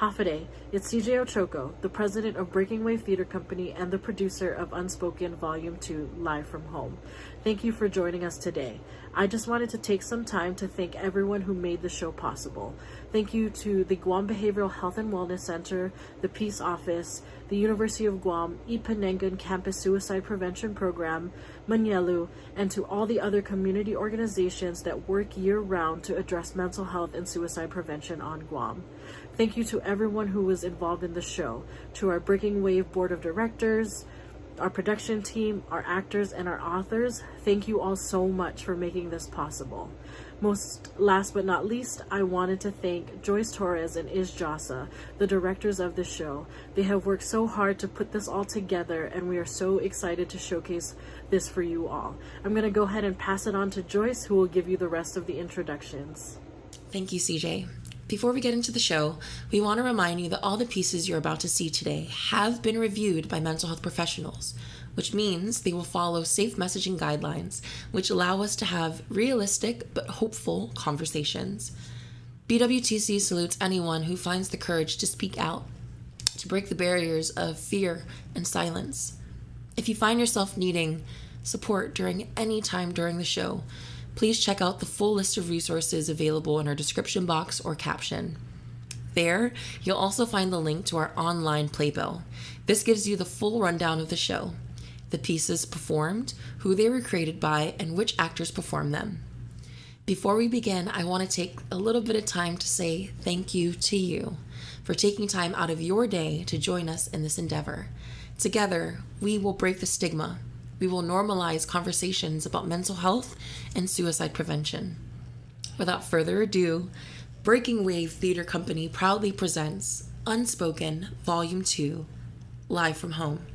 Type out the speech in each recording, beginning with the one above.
Hafide, it's CJ Ochoco, the president of Breaking Wave Theater Company and the producer of Unspoken Volume 2, Live from Home. Thank you for joining us today. I just wanted to take some time to thank everyone who made the show possible. Thank you to the Guam Behavioral Health and Wellness Center, the Peace Office, the University of Guam, Ipanengan Campus Suicide Prevention Program, Manyelu, and to all the other community organizations that work year-round to address mental health and suicide prevention on Guam. Thank you to everyone who was involved in the show, to our Breaking Wave Board of Directors, our production team, our actors, and our authors. Thank you all so much for making this possible. Last but not least, I wanted to thank Joyce Torres and Iz Jasa, the directors of the show. They have worked so hard to put this all together, and we are so excited to showcase this for you all. I'm going to go ahead and pass it on to Joyce, who will give you the rest of the introductions. Thank you, CJ. Before we get into the show, we want to remind you that all the pieces you're about to see today have been reviewed by mental health professionals, which means they will follow safe messaging guidelines, which allow us to have realistic but hopeful conversations. BWTC salutes anyone who finds the courage to speak out, to break the barriers of fear and silence. If you find yourself needing support during any time during the show, please check out the full list of resources available in our description box or caption. There, you'll also find the link to our online playbill. This gives you the full rundown of the show, the pieces performed, who they were created by, and which actors performed them. Before we begin, I want to take a little bit of time to say thank you to you for taking time out of your day to join us in this endeavor. Together, we will break the stigma. We will normalize conversations about mental health and suicide prevention. Without further ado, Breaking Wave Theater Company proudly presents Unspoken Volume 2, Live from Home.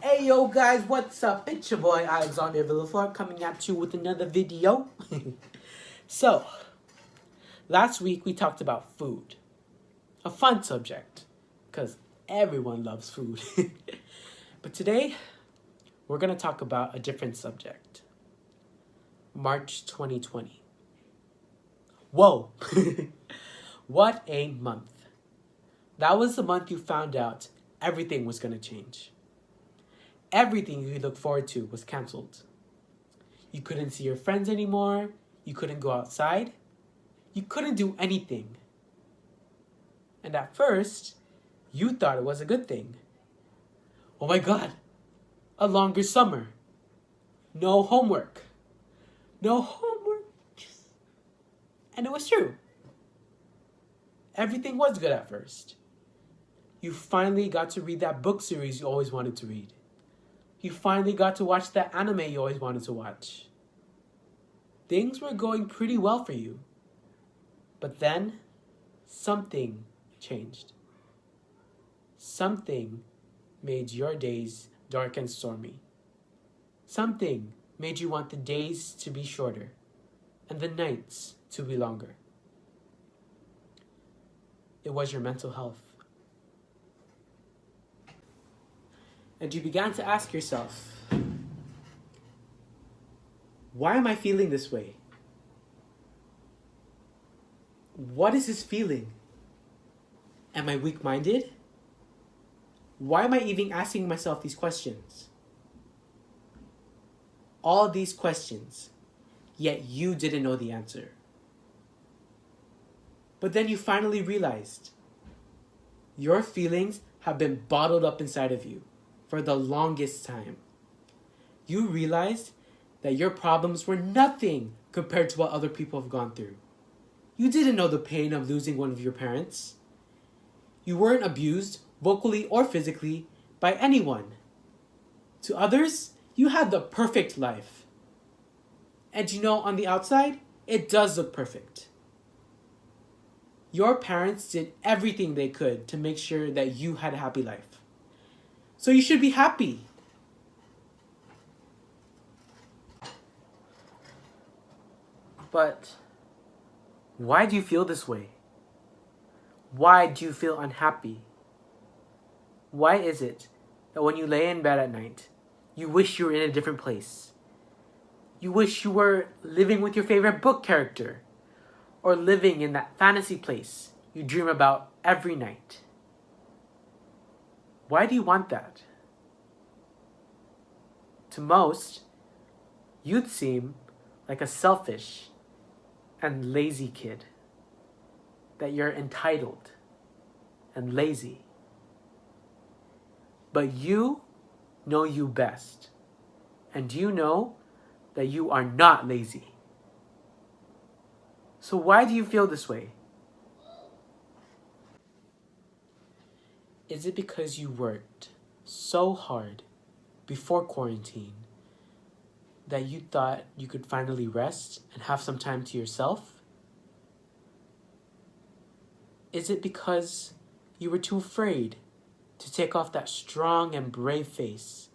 Hey yo guys, what's up? It's your boy Alexander Villaflor coming at you with another video. So, last week we talked about food. A fun subject, because everyone loves food. But today, we're going to talk about a different subject. March 2020. Whoa! What a month. That was the month you found out everything was going to change. Everything you looked forward to was canceled. You couldn't see your friends anymore. You couldn't go outside. You couldn't do anything. And at first, you thought it was a good thing. Oh my God, a longer summer. No homework. No homework. And it was true. Everything was good at first. You finally got to read that book series you always wanted to read. You finally got to watch that anime you always wanted to watch. Things were going pretty well for you. But then, something changed. Something made your days dark and stormy. Something made you want the days to be shorter and the nights to be longer. It was your mental health. And you began to ask yourself, why am I feeling this way? What is this feeling? Am I weak-minded? Why am I even asking myself these questions? All these questions, yet you didn't know the answer. But then you finally realized your feelings have been bottled up inside of you for the longest time. You realized that your problems were nothing compared to what other people have gone through. You didn't know the pain of losing one of your parents. You weren't abused, vocally or physically, by anyone. To others, you had the perfect life. And you know, on the outside, it does look perfect. Your parents did everything they could to make sure that you had a happy life. So you should be happy. But why do you feel this way? Why do you feel unhappy? Why is it that when you lay in bed at night, you wish you were in a different place? You wish you were living with your favorite book character, or living in that fantasy place you dream about every night. Why do you want that? To most, you'd seem like a selfish and lazy kid. That you're entitled and lazy. But you know you best. And you know that you are not lazy. So why do you feel this way? Is it because you worked so hard before quarantine that you thought you could finally rest and have some time to yourself? Is it because you were too afraid to take off that strong and brave face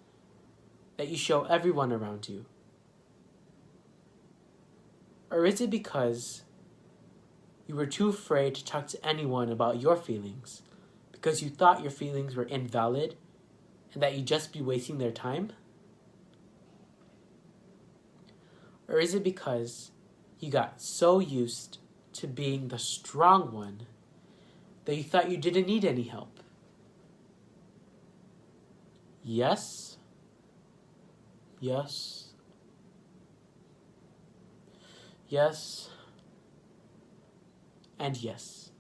that you show everyone around you? Or is it because you were too afraid to talk to anyone about your feelings because you thought your feelings were invalid and that you'd just be wasting their time? Or is it because you got so used to being the strong one that you thought you didn't need any help? Yes. Yes. Yes. And yes.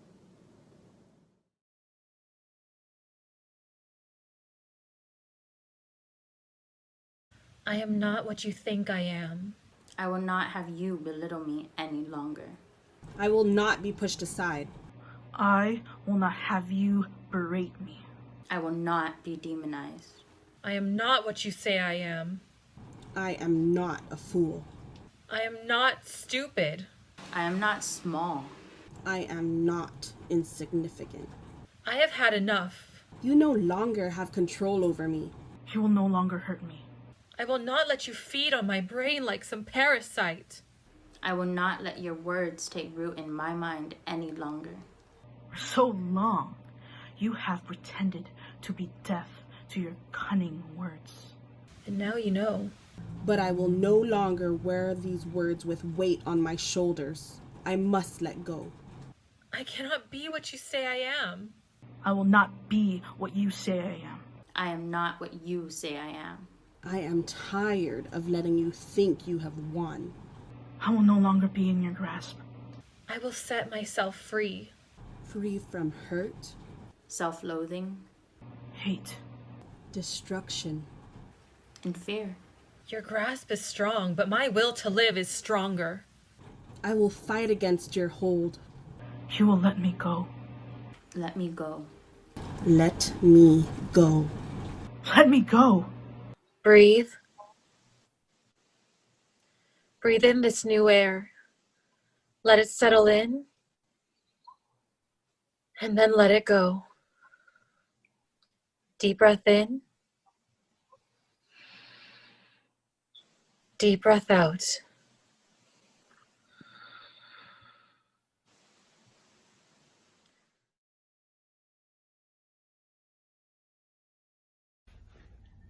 I am not what you think I am. I will not have you belittle me any longer. I will not be pushed aside. I will not have you berate me. I will not be demonized. I am not what you say I am. I am not a fool. I am not stupid. I am not small. I am not insignificant. I have had enough. You no longer have control over me. You will no longer hurt me. I will not let you feed on my brain like some parasite. I will not let your words take root in my mind any longer. For so long, you have pretended to be deaf to your cunning words. And now you know. But I will no longer wear these words with weight on my shoulders. I must let go. I cannot be what you say I am. I will not be what you say I am. I am not what you say I am. I am tired of letting you think you have won. I will no longer be in your grasp. I will set myself free. Free from hurt, Self-loathing Hate. destruction. and fear. Your grasp is strong, but my will to live is stronger. I will fight against your hold. You will let me go. Let me go. Let me go. Let me go. Breathe. Breathe in this new air. Let it settle in. And then let it go. Deep breath in. Deep breath out.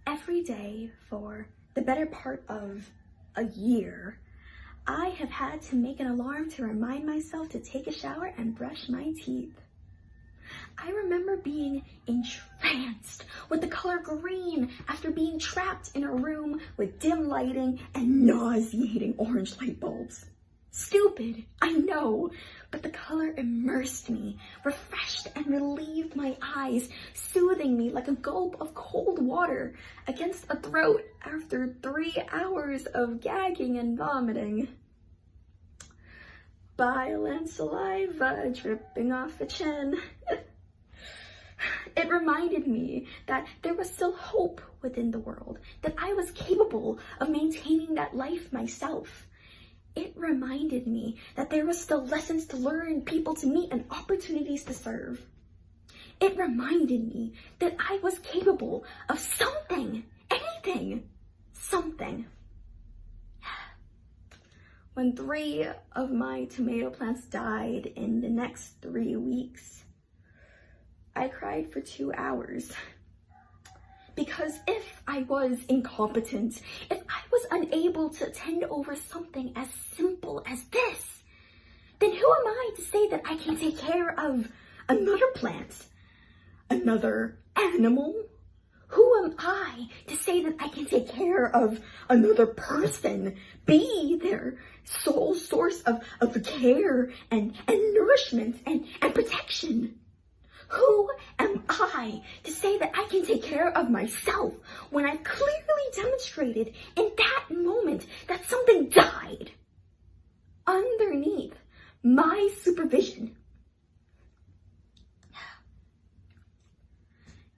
Every day for the better part of a year, I have had to make an alarm to remind myself to take a shower and brush my teeth. I remember being entranced with the color green after being trapped in a room with dim lighting and nauseating orange light bulbs. Stupid, I know, but the color immersed me, refreshed and relieved my eyes, soothing me like a gulp of cold water against a throat after 3 hours of gagging and vomiting. Bile and saliva dripping off the chin. It reminded me that there was still hope within the world, that I was capable of maintaining that life myself. It reminded me that there was still lessons to learn, people to meet, and opportunities to serve. It reminded me that I was capable of something, anything, something. When 3 of my tomato plants died in the next 3 weeks, I cried for 2 hours. Because if I was incompetent, if I was unable to tend over something as simple as this, then who am I to say that I can take care of another plant, another animal? Who am I to say that I can take care of another person, be their sole source of care and nourishment and protection? Who am I to say that I can take care of myself when I've clearly demonstrated in that moment that something died underneath my supervision?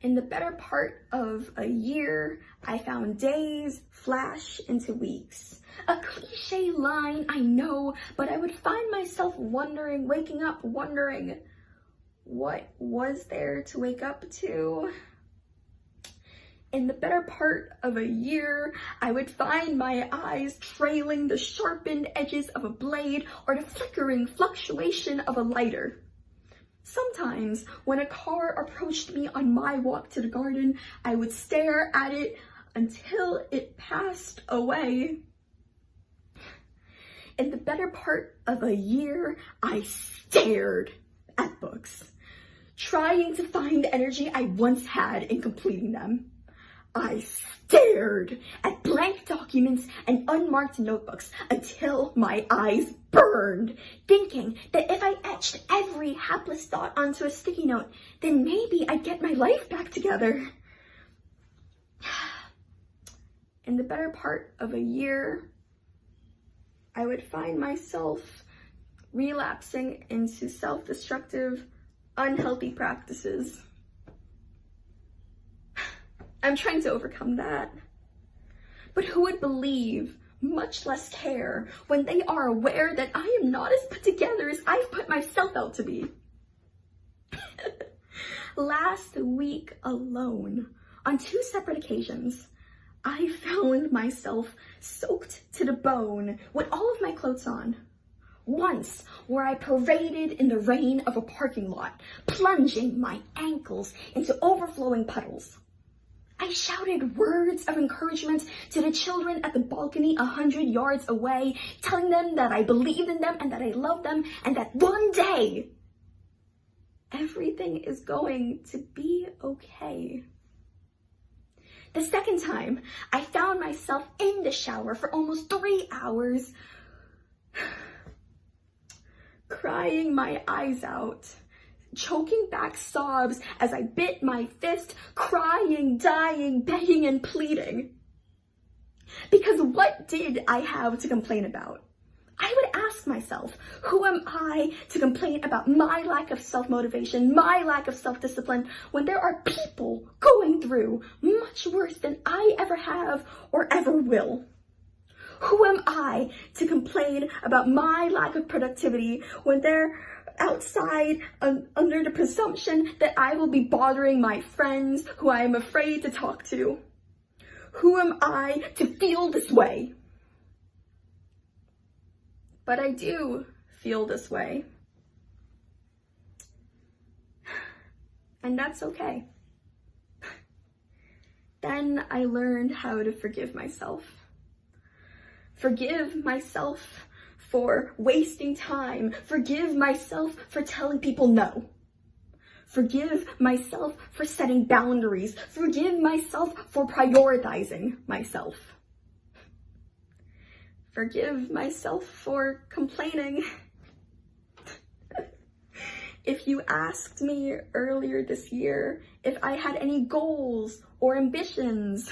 In the better part of a year, I found days flash into weeks. A cliche line, I know, but I would find myself wondering, waking up wondering, what was there to wake up to? In the better part of a year, I would find my eyes trailing the sharpened edges of a blade or the flickering fluctuation of a lighter. Sometimes, when a car approached me on my walk to the garden, I would stare at it until it passed away. In the better part of a year, I stared at books, trying to find the energy I once had in completing them. I stared at blank documents and unmarked notebooks until my eyes burned, thinking that if I etched every hapless thought onto a sticky note, then maybe I'd get my life back together. In the better part of a year, I would find myself relapsing into self-destructive, unhealthy practices. I'm trying to overcome that. But who would believe, much less care, when they are aware that I am not as put together as I've put myself out to be? Last week alone, on 2 separate occasions, I found myself soaked to the bone with all of my clothes on. Once, where I paraded in the rain of a parking lot, plunging my ankles into overflowing puddles. I shouted words of encouragement to the children at the balcony 100 yards away, telling them that I believed in them and that I loved them and that one day, everything is going to be okay. The second time, I found myself in the shower for almost 3 hours, crying my eyes out, choking back sobs as I bit my fist, crying, dying, begging, and pleading. Because what did I have to complain about? I would ask myself, who am I to complain about my lack of self-motivation, my lack of self-discipline, when there are people going through much worse than I ever have or ever will? Who am I to complain about my lack of productivity when they're outside under the presumption that I will be bothering my friends who I am afraid to talk to? Who am I to feel this way? But I do feel this way. And that's okay. Then I learned how to forgive myself. Forgive myself for wasting time. Forgive myself for telling people no. Forgive myself for setting boundaries. Forgive myself for prioritizing myself. Forgive myself for complaining. If you asked me earlier this year if I had any goals or ambitions,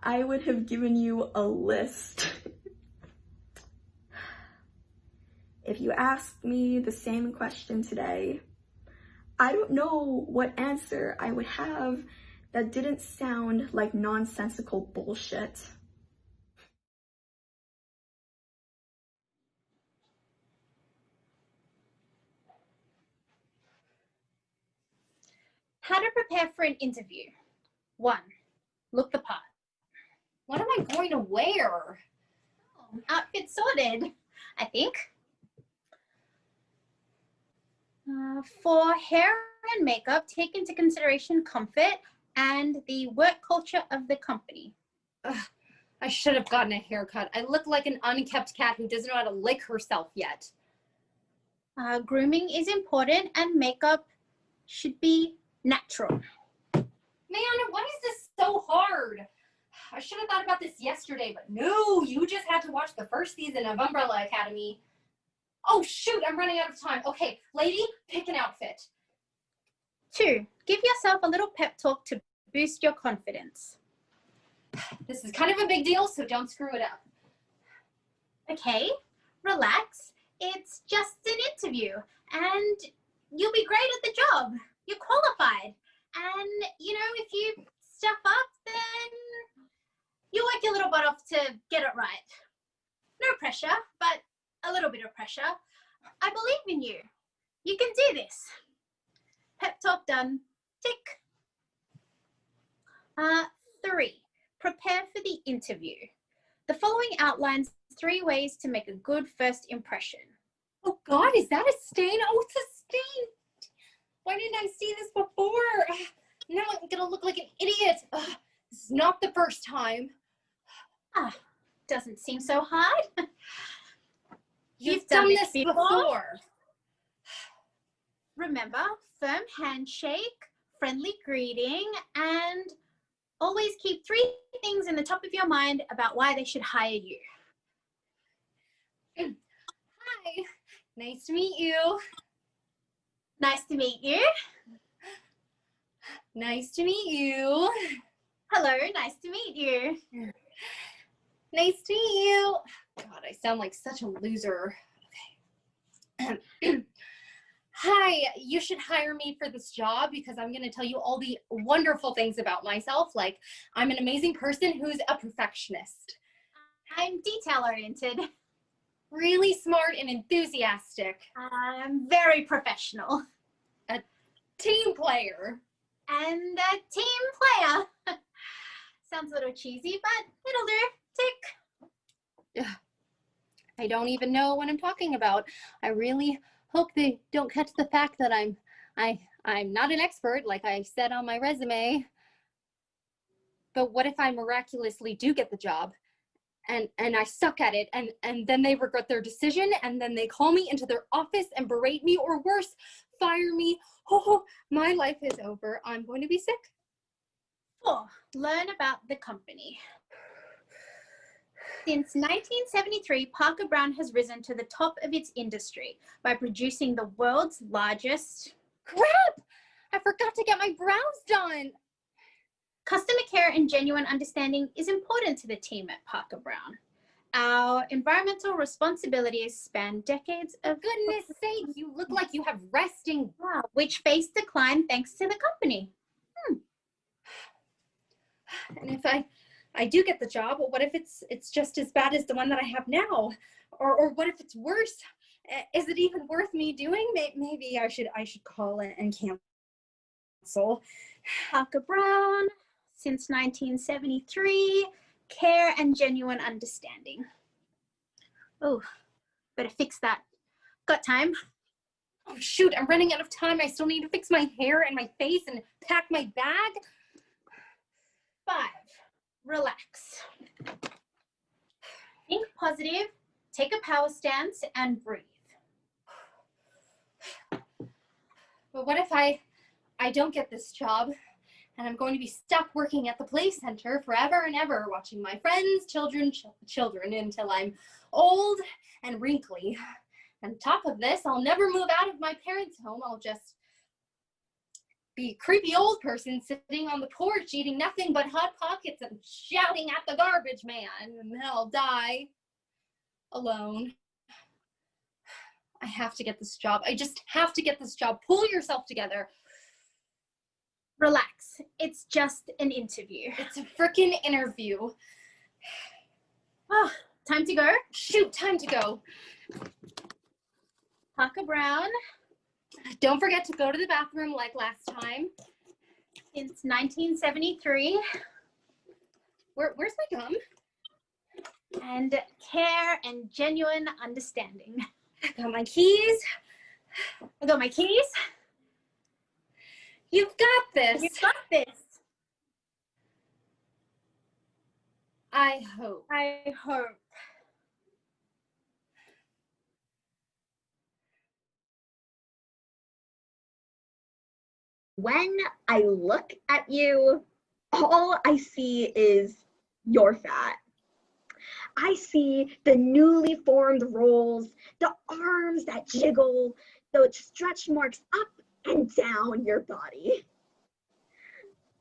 I would have given you a list. If you asked me the same question today, I don't know what answer I would have that didn't sound like nonsensical bullshit. How to prepare for an interview. 1, look the part. What am I going to wear? Outfit sorted, I think. For hair and makeup take into consideration comfort and the work culture of the company. Ugh, I should have gotten a haircut. I look like an unkept cat who doesn't know how to lick herself yet. Grooming is important and makeup should be natural. Man, why is this so hard? I should have thought about this yesterday, but no, you just had to watch the first season of Umbrella Academy. Oh, shoot, I'm running out of time. Okay, lady, pick an outfit. 2, give yourself a little pep talk to boost your confidence. This is kind of a big deal, so don't screw it up. Okay, relax. It's just an interview, and you'll be great at the job. You're qualified. And, if you step up, then you work your little butt off to get it right. No pressure, but a little bit of pressure. I believe in you. You can do this. Pep talk done. Tick. 3, prepare for the interview. The following outlines 3 ways to make a good first impression. Oh God, is that a stain? Oh, it's a stain. Why didn't I see this before? Now I'm gonna look like an idiot. This is not the first time. Doesn't seem so hard. You've done this before. Remember, firm handshake, friendly greeting, and always keep 3 things in the top of your mind about why they should hire you. Hi, nice to meet you. Nice to meet you. Nice to meet you. Hello, nice to meet you. Nice to meet you. God, I sound like such a loser. Okay. Hi, you should hire me for this job because I'm going to tell you all the wonderful things about myself. Like, I'm an amazing person who's a perfectionist. I'm detail-oriented. Really smart and enthusiastic. I'm very professional. A team player. And a team player. Sounds a little cheesy, but it'll do. Tick. I don't even know what I'm talking about. I really hope they don't catch the fact that I'm not an expert, like I said on my resume. But what if I miraculously do get the job and I suck at it and then they regret their decision and then they call me into their office and berate me, or worse, fire me? Oh, my life is over. I'm going to be sick. 4, learn about the company. Since 1973, Parker Brown has risen to the top of its industry by producing the world's largest... Crap! I forgot to get my brows done. Customer care and genuine understanding is important to the team at Parker Brown. Our environmental responsibilities span decades of... Goodness sake, you look like you have resting... Wow, which face decline thanks to the company. And if I do get the job, what if it's just as bad as the one that I have now? Or what if it's worse? Is it even worth me doing? Maybe I should call and cancel. Parker Brown, since 1973, care and genuine understanding. Oh, better fix that. Got time? Oh shoot, I'm running out of time. I still need to fix my hair and my face and pack my bag. 5, relax. Think positive, take a power stance, and breathe. But what if I don't get this job and I'm going to be stuck working at the play center forever and ever, watching my friends' children until I'm old and wrinkly. And on top of this, I'll never move out of my parents' home. I'll just be a creepy old person sitting on the porch eating nothing but Hot Pockets and shouting at the garbage man, and then I'll die alone. I have to get this job. I just have to get this job. Pull yourself together. Relax. It's just an interview. It's a freaking interview. Oh, time to go? Shoot, time to go. Parker Brown. Don't forget to go to the bathroom like last time. Since 1973. Where's my gum? And care and genuine understanding. I got my keys. I got my keys. You've got this. You got this. I hope. I hope. When I look at you, all I see is your fat. I see the newly formed rolls, the arms that jiggle, the stretch marks up and down your body.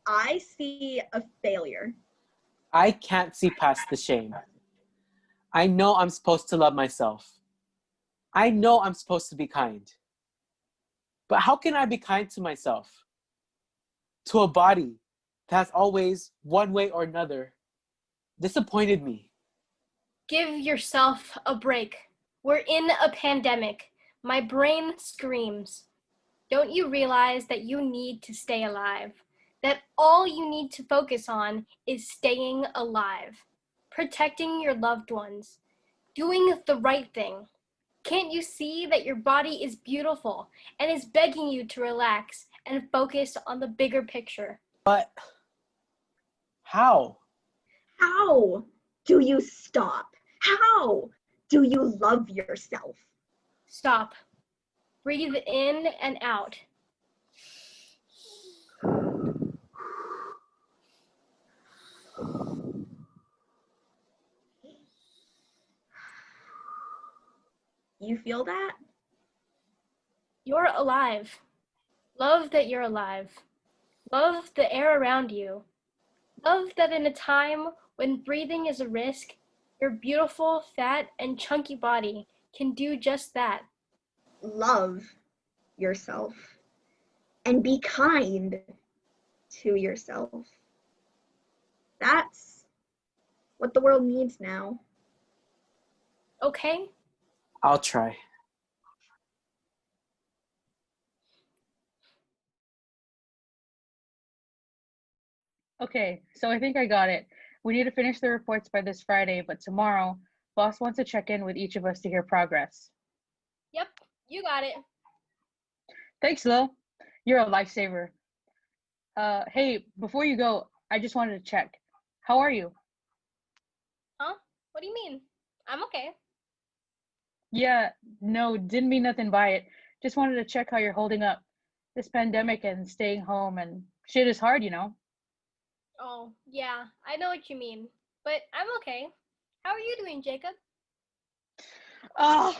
I see a failure. I can't see past the shame. I know I'm supposed to love myself. I know I'm supposed to be kind. But how can I be kind to myself? To a body that has always, one way or another, disappointed me. Give yourself a break. We're in a pandemic. My brain screams. Don't you realize that you need to stay alive? That all you need to focus on is staying alive, protecting your loved ones, doing the right thing. Can't you see that your body is beautiful and is begging you to relax and focus on the bigger picture? But how? How do you stop? How do you love yourself? Stop. Breathe in and out. You feel that? You're alive. Love that you're alive. Love the air around you. Love that in a time when breathing is a risk, your beautiful, fat, and chunky body can do just that. Love yourself and be kind to yourself. That's what the world needs now. Okay? I'll try. Okay, so I think I got it. We need to finish the reports by this Friday, but tomorrow, boss wants to check in with each of us to hear progress. Yep, you got it. Thanks, Lil. You're a lifesaver. Hey, before you go, I just wanted to check. How are you? Huh? What do you mean? I'm okay. Yeah, no, didn't mean nothing by it. Just wanted to check how you're holding up. This pandemic and staying home and shit is hard, you know? Oh, yeah, I know what you mean. But I'm okay. How are you doing, Jacob? Oh,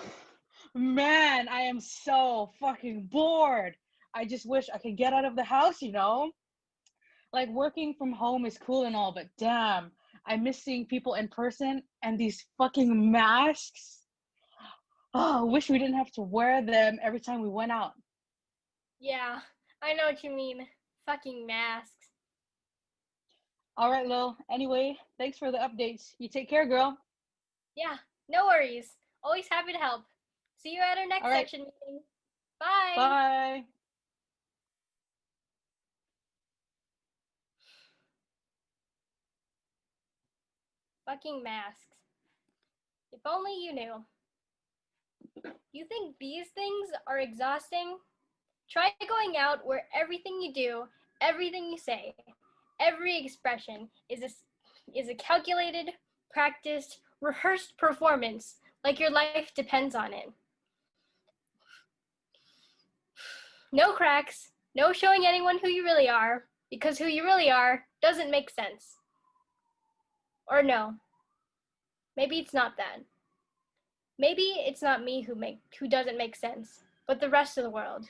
man, I am so fucking bored. I just wish I could get out of the house, you know? Like, working from home is cool and all, but damn, I miss seeing people in person and these fucking masks. Oh, wish we didn't have to wear them every time we went out. Yeah, I know what you mean. Fucking masks. All right, Lil. Anyway, thanks for the updates. You take care, girl. Yeah, no worries. Always happy to help. See you at our next All right. section meeting. Bye. Bye. Fucking masks. If only you knew. You think these things are exhausting? Try going out where everything you do, everything you say, every expression is a calculated, practiced, rehearsed performance, like your life depends on it. No cracks, no showing anyone who you really are, because who you really are doesn't make sense. Or no, maybe it's not that. Maybe it's not me who doesn't make sense, but the rest of the world.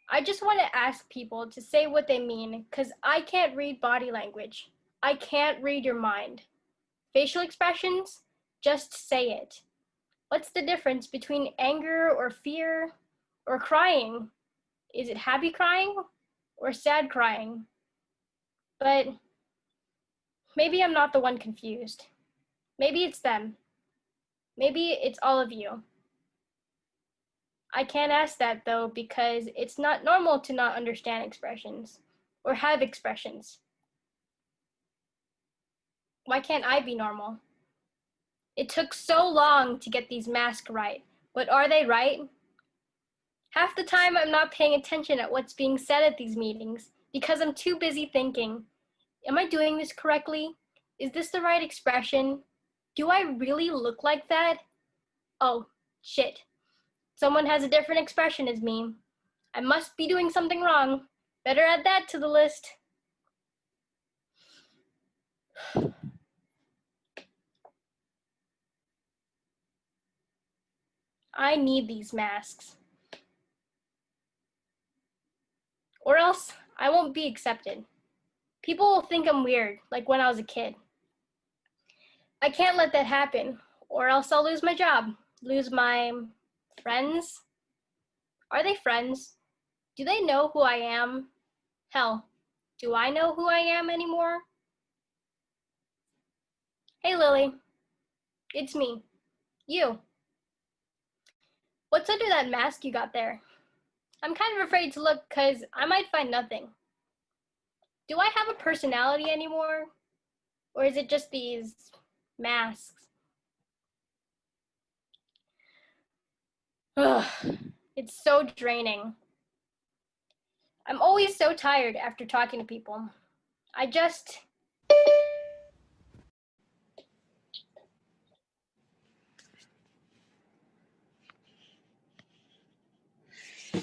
I just want to ask people to say what they mean, because I can't read body language. I can't read your mind. Facial expressions? Just say it. What's the difference between anger or fear or crying? Is it happy crying or sad crying? But maybe I'm not the one confused. Maybe it's them. Maybe it's all of you. I can't ask that though, because it's not normal to not understand expressions or have expressions. Why can't I be normal? It took so long to get these masks right, but are they right? Half the time I'm not paying attention at what's being said at these meetings because I'm too busy thinking, am I doing this correctly? Is this the right expression? Do I really look like that? Oh, shit. Someone has a different expression as me. I must be doing something wrong. Better add that to the list. I need these masks. Or else I won't be accepted. People will think I'm weird, like when I was a kid. I can't let that happen, or else I'll lose my job, lose my friends. Are they friends? Do they know who I am? Hell, do I know who I am anymore? Hey, Lily. It's me. You. What's under that mask you got there? I'm kind of afraid to look because I might find nothing. Do I have a personality anymore? Or is it just these masks? Ugh, it's so draining. I'm always so tired after talking to people. I just...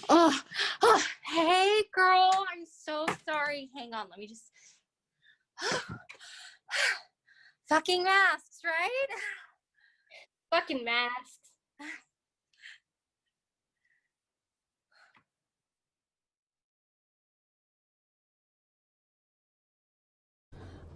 Oh, hey, girl. I'm so sorry. Hang on. Let me just. Fucking masks, right? Fucking masks.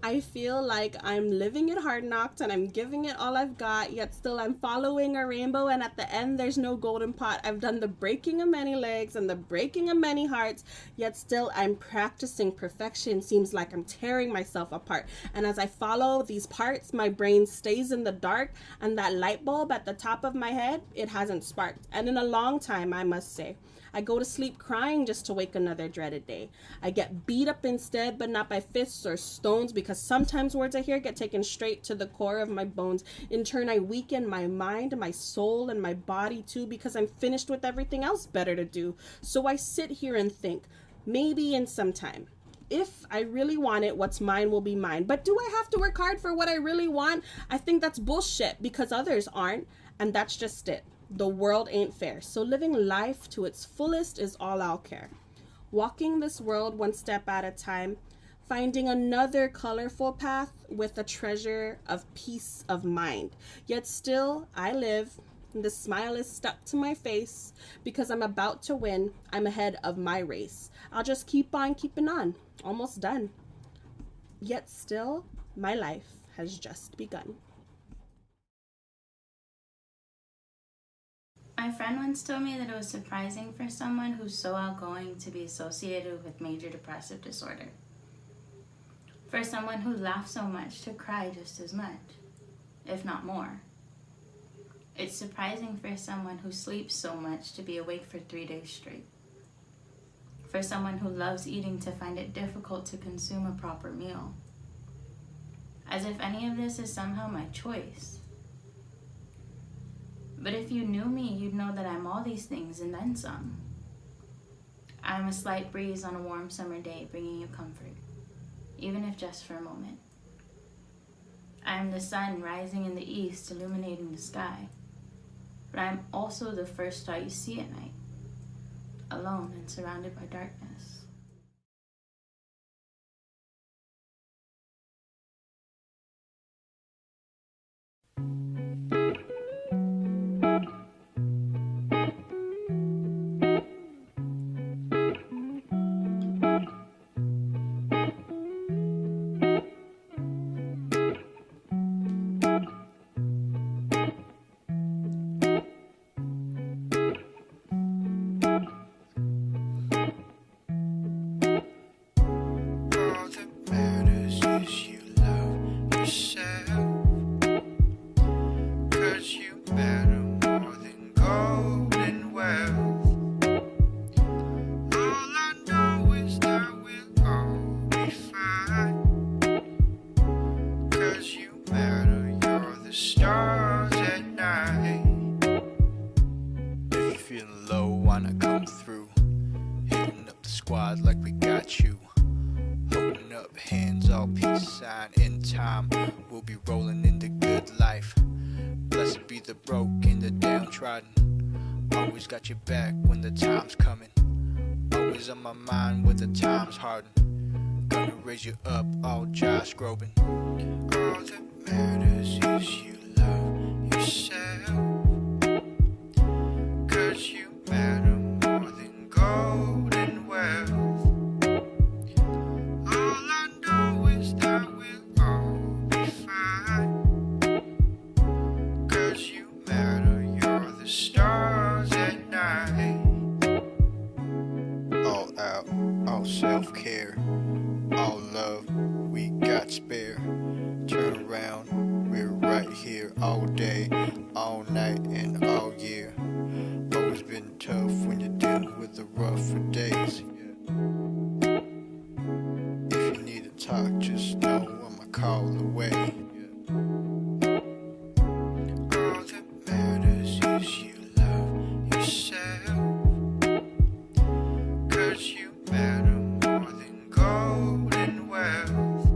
I feel like I'm living it hard knocked and I'm giving it all I've got, yet still I'm following a rainbow, and at the end there's no golden pot. I've done the breaking of many legs and the breaking of many hearts, yet still I'm practicing perfection. Seems like I'm tearing myself apart. And as I follow these parts, my brain stays in the dark, and that light bulb at the top of my head, it hasn't sparked. And in a long time, I must say. I go to sleep crying just to wake another dreaded day. I get beat up instead, but not by fists or stones, because sometimes words I hear get taken straight to the core of my bones. In turn, I weaken my mind, my soul, and my body too, because I'm finished with everything else better to do. So I sit here and think, maybe in some time, if I really want it, what's mine will be mine. But do I have to work hard for what I really want? I think that's bullshit, because others aren't, and that's just it. The world ain't fair, so living life to its fullest is all I'll care. Walking this world one step at a time, finding another colorful path with a treasure of peace of mind. Yet still, I live, and the smile is stuck to my face, because I'm about to win. I'm ahead of my race. I'll just keep on keeping on, almost done. Yet still, my life has just begun. My friend once told me that it was surprising for someone who's so outgoing to be associated with major depressive disorder. For someone who laughs so much to cry just as much, if not more. It's surprising for someone who sleeps so much to be awake for 3 days straight. For someone who loves eating to find it difficult to consume a proper meal. As if any of this is somehow my choice. But if you knew me, you'd know that I'm all these things and then some. I'm a slight breeze on a warm summer day, bringing you comfort, even if just for a moment. I'm the sun rising in the east, illuminating the sky. But I'm also the first star you see at night, alone and surrounded by darkness. squad like we got you. Holding up hands, all peace sign. In time, we'll be rolling in the good life. Blessed be the broke and the downtrodden. Always got your back when the time's coming. Always on my mind when the time's harden. Gonna raise you up, all Josh Groban. All that matters is you love yourself. 'Cause you matter more than gold and wealth. All I know is that we'll all be fine. 'Cause you matter, you're the stars at night. All out, all self-care, all love we got spare. Turn around, we're right here all day, all night and all year. Always been tough when you're dealing with the rougher days. If you need to talk, just know I'm a call away. All that matters is you love yourself. 'Cause you matter more than gold and wealth.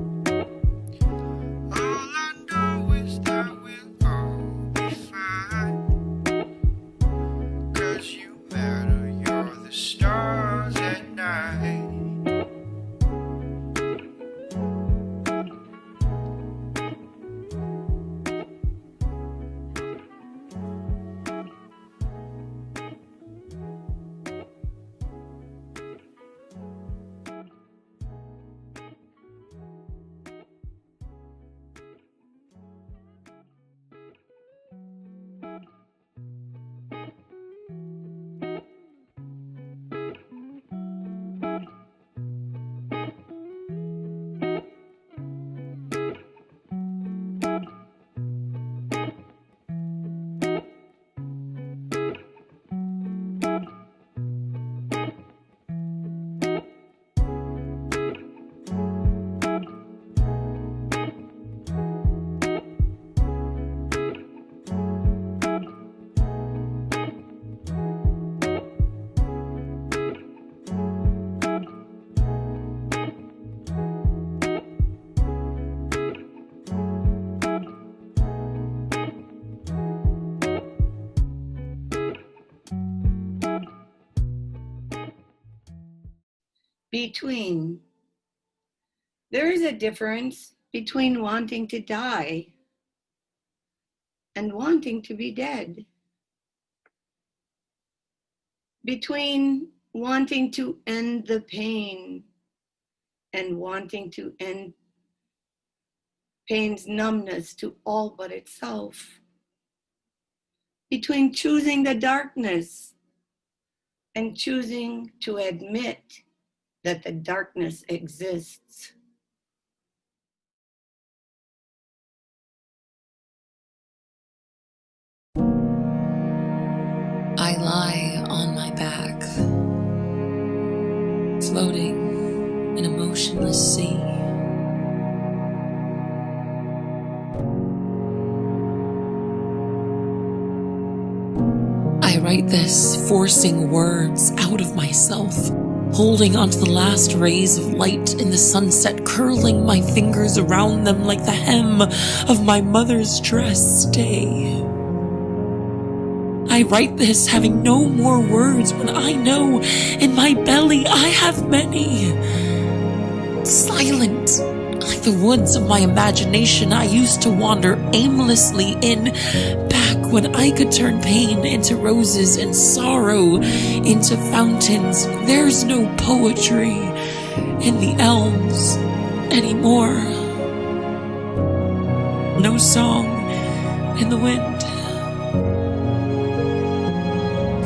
All I know is that we'll all be fine. 'Cause you matter, you're the stars at night. Between. There is a difference between wanting to die and wanting to be dead. Between wanting to end the pain and wanting to end pain's numbness to all but itself. Between choosing the darkness and choosing to admit that the darkness exists. I lie on my back, floating in a motionless sea. I write this, forcing words out of myself, holding onto the last rays of light in the sunset, curling my fingers around them like the hem of my mother's dress. Stay. I write this, having no more words, when I know in my belly I have many. Silent, like the woods of my imagination I used to wander aimlessly in, back when I could turn pain into roses and sorrow into fountains. There's no poetry in the elms anymore. No song in the wind.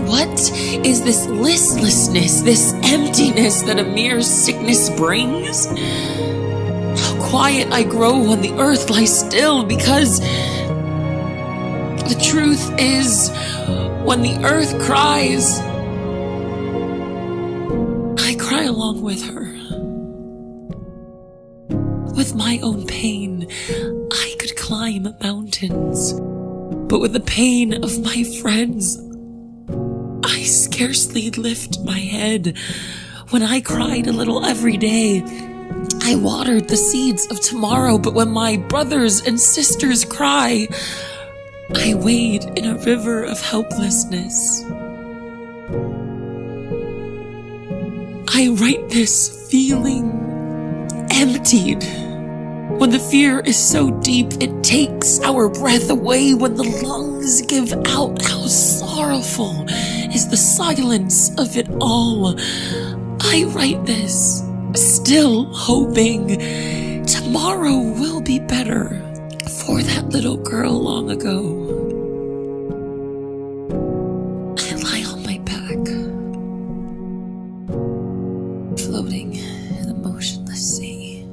What is this listlessness, this emptiness that a mere sickness brings? How quiet I grow when the earth lies still, because the truth is, when the earth cries, I cry along with her. With my own pain, I could climb mountains, but with the pain of my friends, I scarcely lift my head. When I cried a little every day, I watered the seeds of tomorrow. But when my brothers and sisters cry, I wade in a river of helplessness. I write this feeling emptied. When the fear is so deep, it takes our breath away. When the lungs give out, how sorrowful is the silence of it all. I write this, still hoping tomorrow will be better for that little girl long ago. I lie on my back, floating in a motionless sea.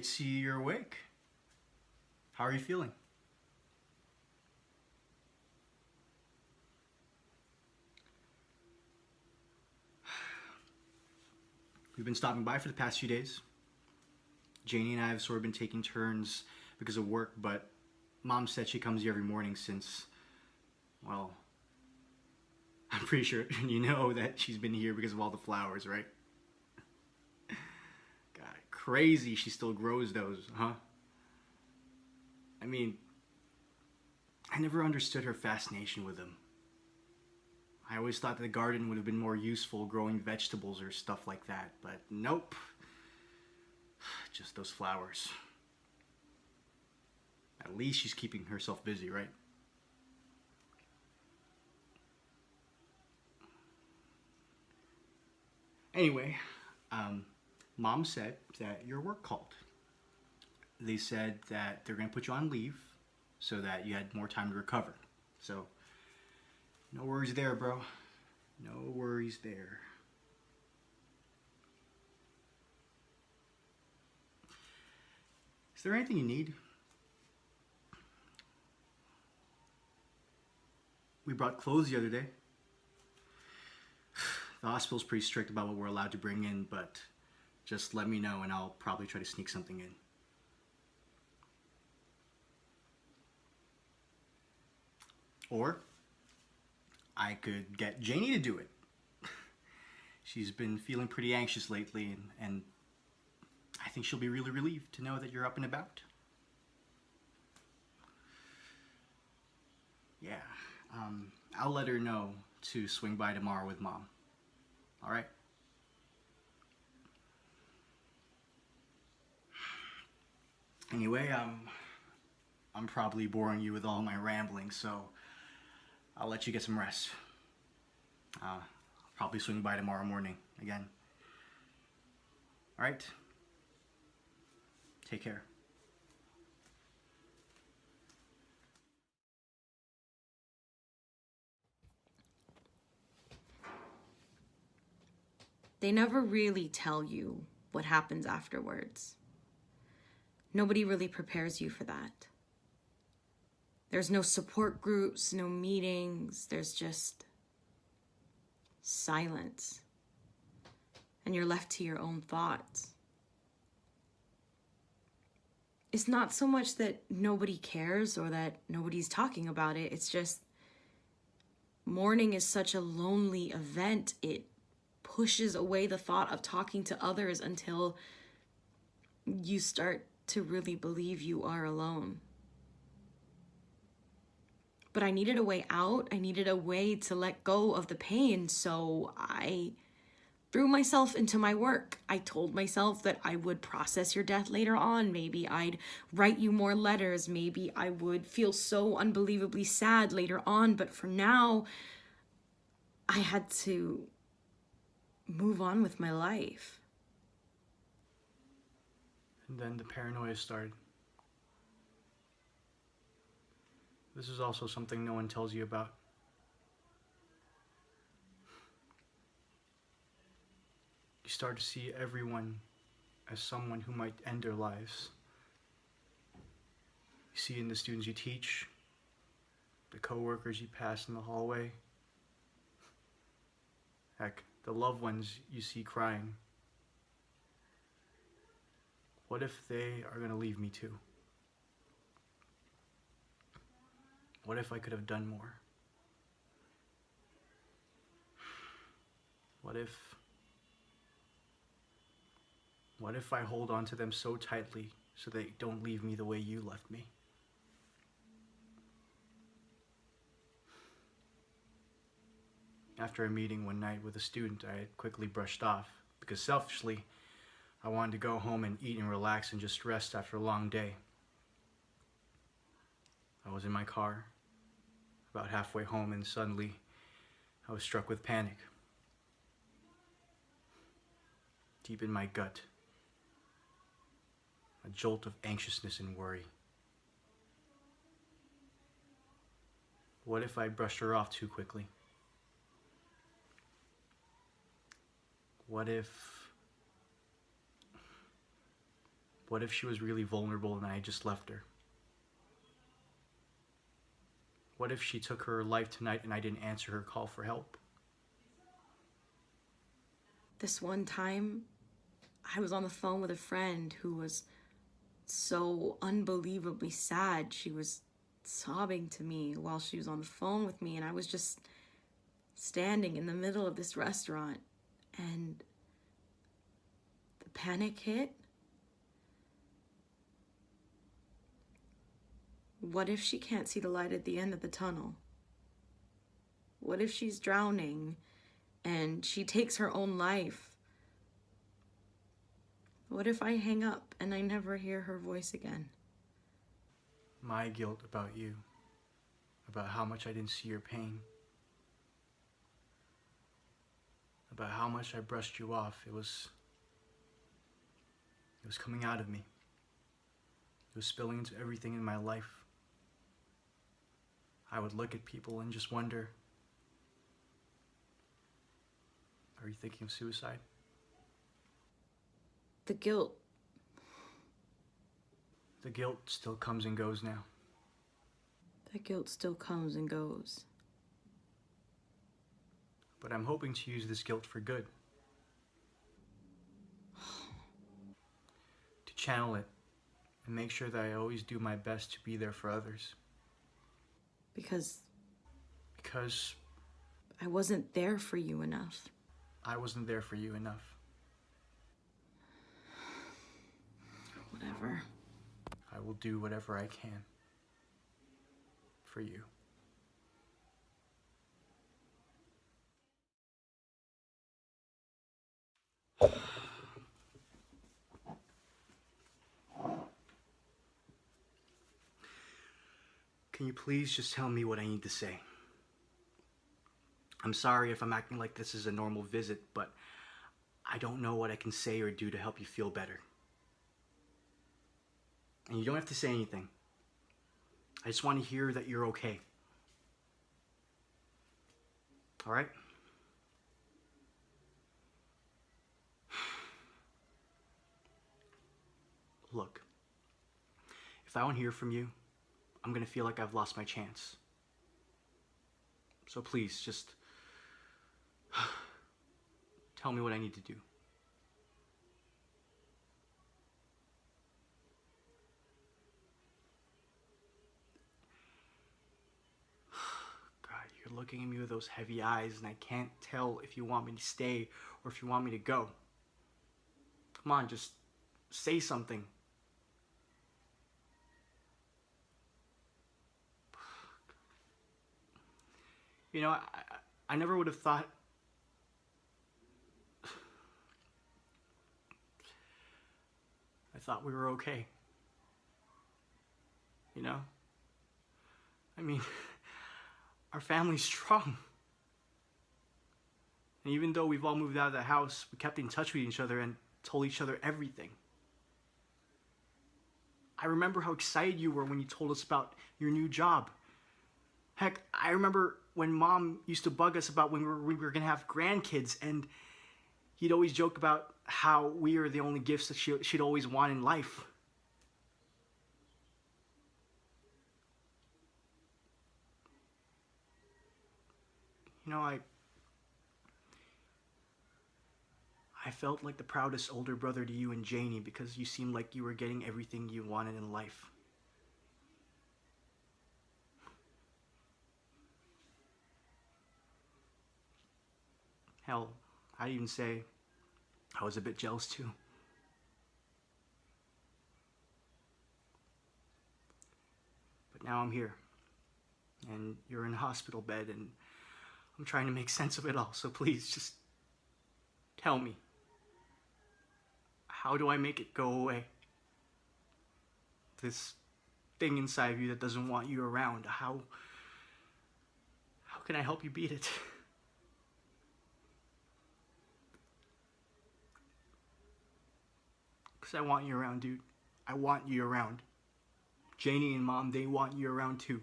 to see you're awake. How are you feeling? We've been stopping by for the past few days. Janie and I have sort of been taking turns because of work, but Mom said she comes here every morning since, well, I'm pretty sure you know that she's been here because of all the flowers, right? God, crazy she still grows those, huh? I mean, I never understood her fascination with them. I always thought the garden would have been more useful growing vegetables or stuff like that, but nope. Just those flowers. At least she's keeping herself busy, right? Anyway, Mom said that your work called. They said that they're going to put you on leave so that you had more time to recover. So, no worries there, bro. No worries there. Is there anything you need? We brought clothes the other day. The hospital's pretty strict about what we're allowed to bring in, but just let me know and I'll probably try to sneak something in. Or I could get Janie to do it. She's been feeling pretty anxious lately, and I think she'll be really relieved to know that you're up and about. Yeah, I'll let her know to swing by tomorrow with Mom. All right? Anyway, I'm probably boring you with all my rambling, so I'll let you get some rest. I'll probably swing by tomorrow morning again. All right? Take care. They never really tell you what happens afterwards. Nobody really prepares you for that. There's no support groups, no meetings, there's just silence. And you're left to your own thoughts. It's not so much that nobody cares or that nobody's talking about it, it's just mourning is such a lonely event. It pushes away the thought of talking to others until you start to really believe you are alone. But I needed a way out. I needed a way to let go of the pain, so I threw myself into my work. I told myself that I would process your death later on. Maybe I'd write you more letters. Maybe I would feel so unbelievably sad later on. But for now, I had to move on with my life. And then the paranoia started. This is also something no one tells you about. You start to see everyone as someone who might end their lives. You see in the students you teach, the coworkers you pass in the hallway, heck, the loved ones you see crying. What if they are going to leave me too? What if I could have done more? What if I hold on to them so tightly so they don't leave me the way you left me? After a meeting one night with a student, I had quickly brushed off because selfishly, I wanted to go home and eat and relax and just rest after a long day. I was in my car, about halfway home, and suddenly I was struck with panic. Deep in my gut, a jolt of anxiousness and worry. What if I brushed her off too quickly? What What if she was really vulnerable and I just left her? What if she took her life tonight and I didn't answer her call for help? This one time, I was on the phone with a friend who was so unbelievably sad. She was sobbing to me while she was on the phone with me, and I was just standing in the middle of this restaurant, and the panic hit. What if she can't see the light at the end of the tunnel? What if she's drowning and she takes her own life? What if I hang up and I never hear her voice again? My guilt about you, about how much I didn't see your pain, about how much I brushed you off. It was coming out of me. It was spilling into everything in my life. I would look at people and just wonder, are you thinking of suicide? The guilt. The guilt still comes and goes now. The guilt still comes and goes. But I'm hoping to use this guilt for good. To channel it and make sure that I always do my best to be there for others. Because I wasn't there for you enough. I wasn't there for you enough. Whatever. I will do whatever I can for you. Can you please just tell me what I need to say? I'm sorry if I'm acting like this is a normal visit, but I don't know what I can say or do to help you feel better. And you don't have to say anything. I just want to hear that you're okay. All right? Look, if I don't hear from you, I'm gonna feel like I've lost my chance. So please, just tell me what I need to do. God, you're looking at me with those heavy eyes and I can't tell if you want me to stay or if you want me to go. Come on, just say something. You know, I never would have thought... I thought we were okay. You know? I mean, our family's strong. And even though we've all moved out of the house, we kept in touch with each other and told each other everything. I remember how excited you were when you told us about your new job. Heck, I remember when Mom used to bug us about when we were gonna have grandkids, and he'd always joke about how we are the only gifts that she'd always want in life. You know, I felt like the proudest older brother to you and Janie because you seemed like you were getting everything you wanted in life. Hell, I'd even say I was a bit jealous too. But now I'm here, and you're in a hospital bed, and I'm trying to make sense of it all, so please just tell me. How do I make it go away? This thing inside of you that doesn't want you around, how can I help you beat it? Because I want you around, dude. I want you around. Janie and Mom, they want you around too.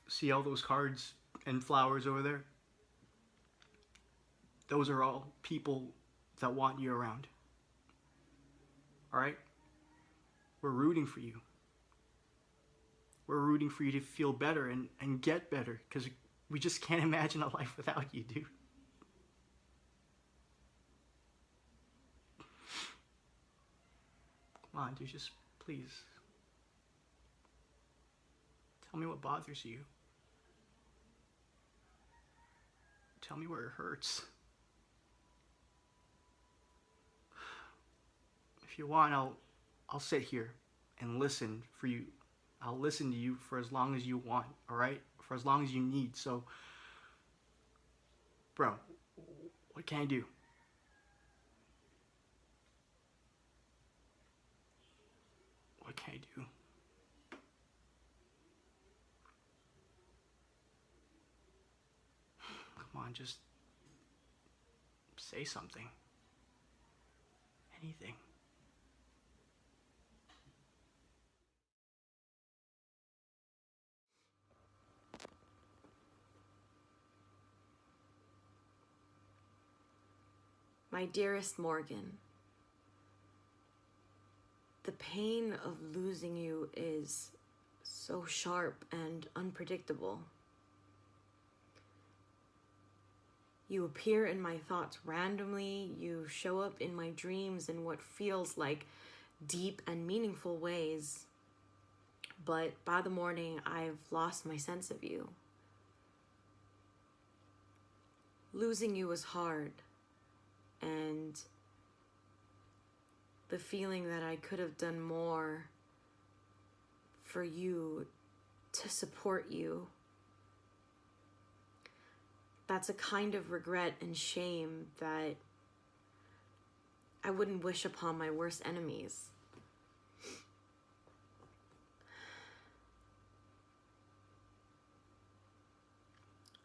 See all those cards and flowers over there? those are all people that want you around. All right? We're rooting for you. We're rooting for you to feel better and get better, because we just can't imagine a life without you, dude. Come on, dude, just please. Tell me what bothers you. Tell me where it hurts. If you want, I'll sit here and listen for you. I'll listen to you for as long as you want, all right? For as long as you need. So, bro, what can I do? What can I do? Come on, just say something. Anything. My dearest Morgan, the pain of losing you is so sharp and unpredictable. You appear in my thoughts randomly. You show up in my dreams in what feels like deep and meaningful ways. But by the morning, I've lost my sense of you. Losing you was hard. And the feeling that I could have done more for you, to support you, that's a kind of regret and shame that I wouldn't wish upon my worst enemies.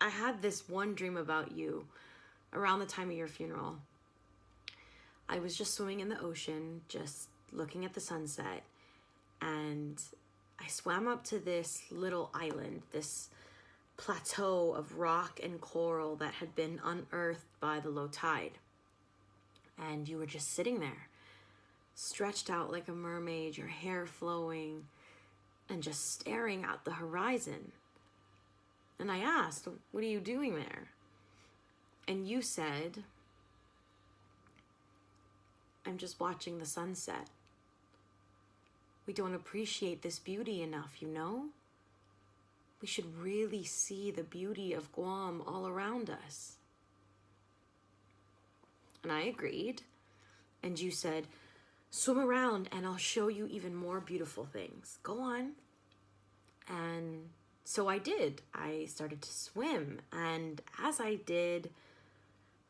I had this one dream about you around the time of your funeral. I was just swimming in the ocean, just looking at the sunset, and I swam up to this little island, this plateau of rock and coral that had been unearthed by the low tide. And you were just sitting there, stretched out like a mermaid, your hair flowing, and just staring at the horizon. And I asked, "What are you doing there?" And you said, "I'm just watching the sunset. We don't appreciate this beauty enough, you know? We should really see the beauty of Guam all around us." And I agreed. And you said, "Swim around and I'll show you even more beautiful things. Go on." And so I did. I started to swim. And as I did,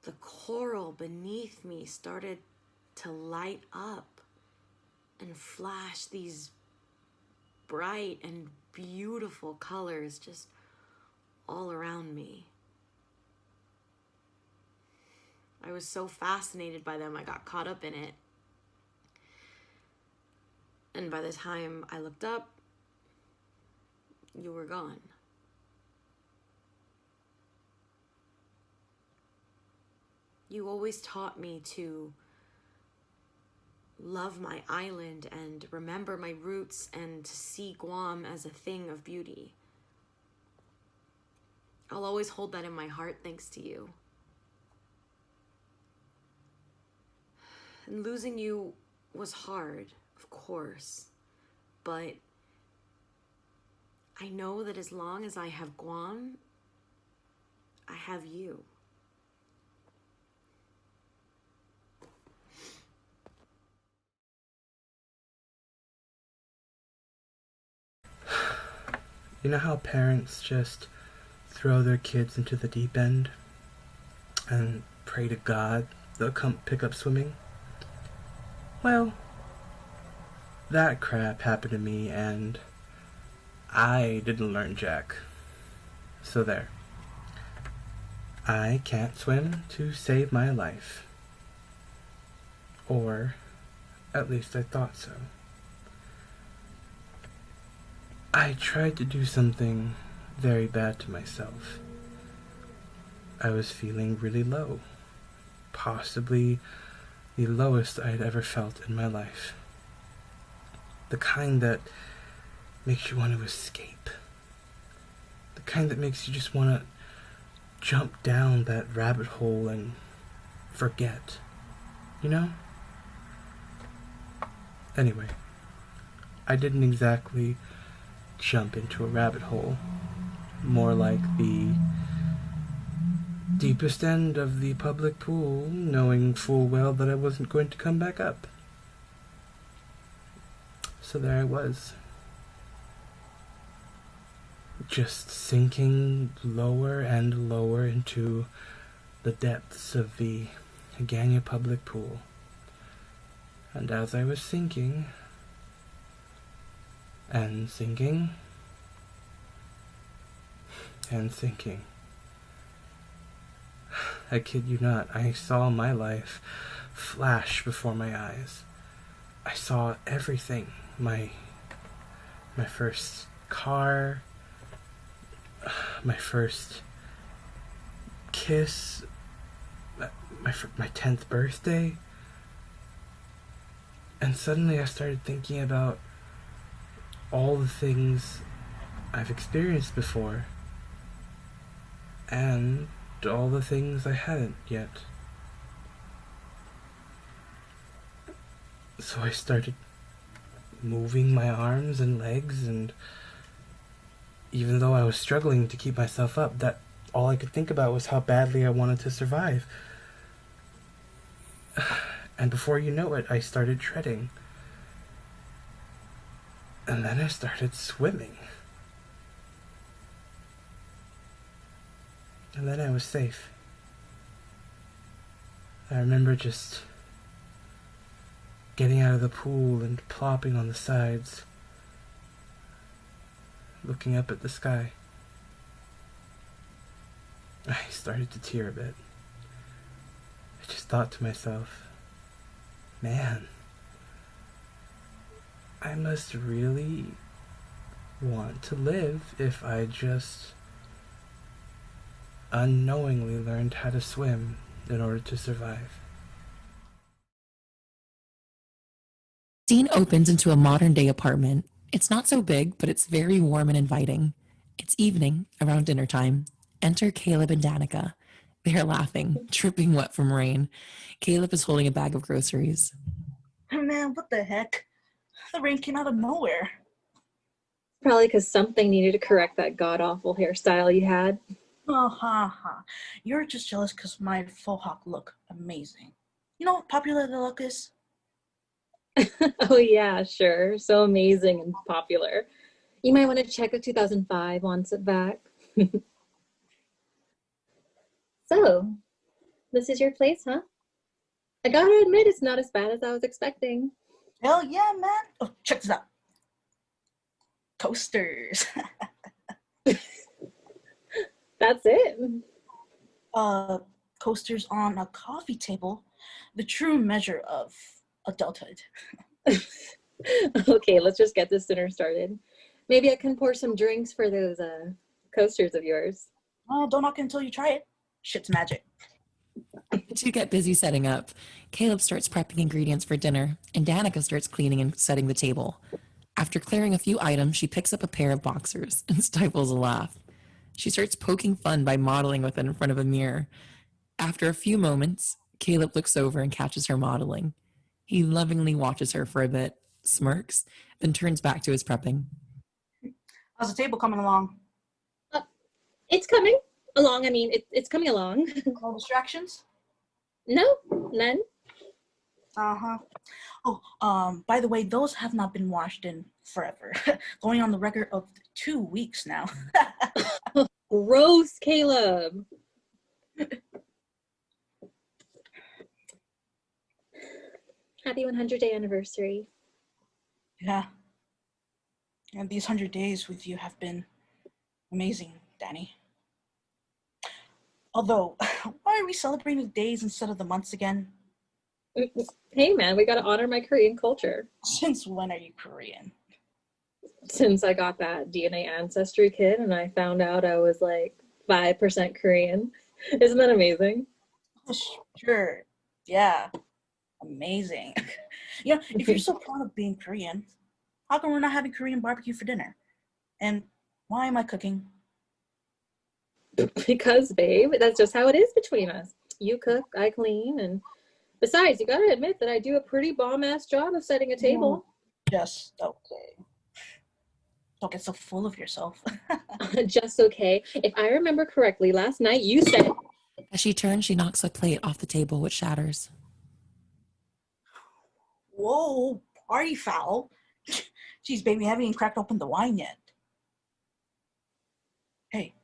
the coral beneath me started to light up and flash these bright and beautiful colors just all around me. I was so fascinated by them, I got caught up in it. And by the time I looked up, you were gone. You always taught me to love my island and remember my roots and to see Guam as a thing of beauty. I'll always hold that in my heart thanks to you. And losing you was hard, of course, but I know that as long as I have Guam, I have you. You know how parents just throw their kids into the deep end and pray to God they'll come pick up swimming? Well, that crap happened to me and I didn't learn jack. So there. I can't swim to save my life. Or at least I thought so. I tried to do something very bad to myself. I was feeling really low, possibly the lowest I had ever felt in my life. The kind that makes you want to escape. The kind that makes you just want to jump down that rabbit hole and forget. You know? Anyway, I didn't exactly jump into a rabbit hole. More like the deepest end of the public pool, knowing full well that I wasn't going to come back up. So there I was, just sinking lower and lower into the depths of the Hagania public pool. And as I was sinking, and sinking, and sinking, I kid you not, I saw my life flash before my eyes. I saw everything. My first car, my first kiss, my 10th birthday. And suddenly I started thinking about all the things I've experienced before, and all the things I hadn't yet. So I started moving my arms and legs, and even though I was struggling to keep myself up, that all I could think about was how badly I wanted to survive. And before you know it, I started treading. And then I started swimming. And then I was safe. I remember just getting out of the pool and plopping on the sides, looking up at the sky. I started to tear a bit. I just thought to myself, man, I must really want to live if I just unknowingly learned how to swim in order to survive. The scene opens into a modern-day apartment. It's not so big, but it's very warm and inviting. It's evening, around dinner time. Enter Caleb and Danica. They are laughing, dripping wet from rain. Caleb is holding a bag of groceries. Man, what the heck? The rain came out of nowhere. Probably because something needed to correct that god-awful hairstyle you had. Oh, ha, ha. You're just jealous because my faux hawk look amazing. You know how popular the look is? Oh yeah, sure. So amazing and popular. You might want to check out 2005 once it back. So, this is your place, huh? I gotta admit, it's not as bad as I was expecting. Hell yeah, man. Oh, check this out. Coasters. That's it. Coasters on a coffee table. The true measure of adulthood. Okay, let's just get this dinner started. Maybe I can pour some drinks for those coasters of yours. Don't knock it until you try it. Shit's magic. To get busy setting up, Caleb starts prepping ingredients for dinner, and Danica starts cleaning and setting the table. After clearing a few items, she picks up a pair of boxers and stifles a laugh. She starts poking fun by modeling with it in front of a mirror. After a few moments, Caleb looks over and catches her modeling. He lovingly watches her for a bit, smirks, then turns back to his prepping. How's the table coming along? It's coming along. I mean, it's coming along. No distractions? No, none. Uh-huh. Oh, by the way, those have not been washed in forever. Going on the record of 2 weeks now. Gross, Caleb. Happy 100-day anniversary. Yeah. And these 100 days with you have been amazing, Danny. Although, why are we celebrating the days instead of the months again? Hey man, we gotta honor my Korean culture. Since when are you Korean? Since I got that DNA ancestry kit and I found out I was like 5% Korean. Isn't that amazing? Sure. Yeah. Amazing. You know, if you're so proud of being Korean, how come we're not having Korean barbecue for dinner? And why am I cooking? Because, babe, that's just how it is between us. You cook, I clean, and besides, you gotta admit that I do a pretty bomb-ass job of setting a table. Just okay. Don't get so full of yourself. Just okay. If I remember correctly, last night you said... As she turns, she knocks a plate off the table, which shatters. Whoa, party foul. Jeez, baby, I haven't even cracked open the wine yet. Hey.